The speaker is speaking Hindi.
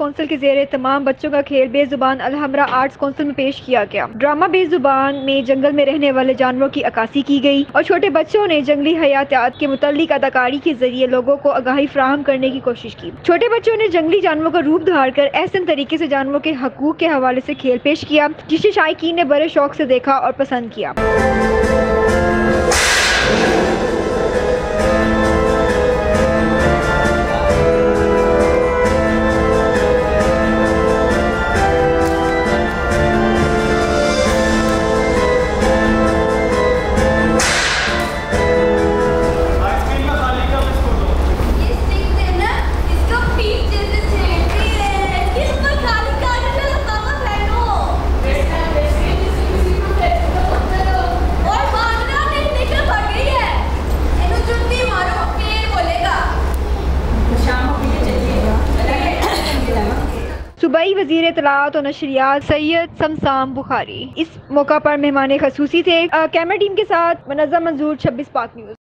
कौंसिल के ज़ेरे तमाम बच्चों का खेल बेजुबान अलहमरा आर्ट्स कौंसिल में पेश किया गया। ड्रामा बेजुबान में जंगल में रहने वाले जानवरों की अक्कासी की गई और छोटे बच्चों ने जंगली हयातियात के मुतालिक अदाकारी के जरिए लोगों को आगाही फराहम करने की कोशिश की। छोटे बच्चों ने जंगली जानवरों का रूप धार कर एहसन तरीके से जानवरों के हकूक के हवाले से खेल पेश किया, जिसे शायकीन ने बड़े शौक से देखा और पसंद किया। सूबाई वज़ीर इत्तलाआत और नशरियात सैयद समसाम बुखारी इस मौका पर मेहमान खसूसी थे। कैमरा टीम के साथ मुनज़्ज़म मंजूर 26 पाक न्यूज़।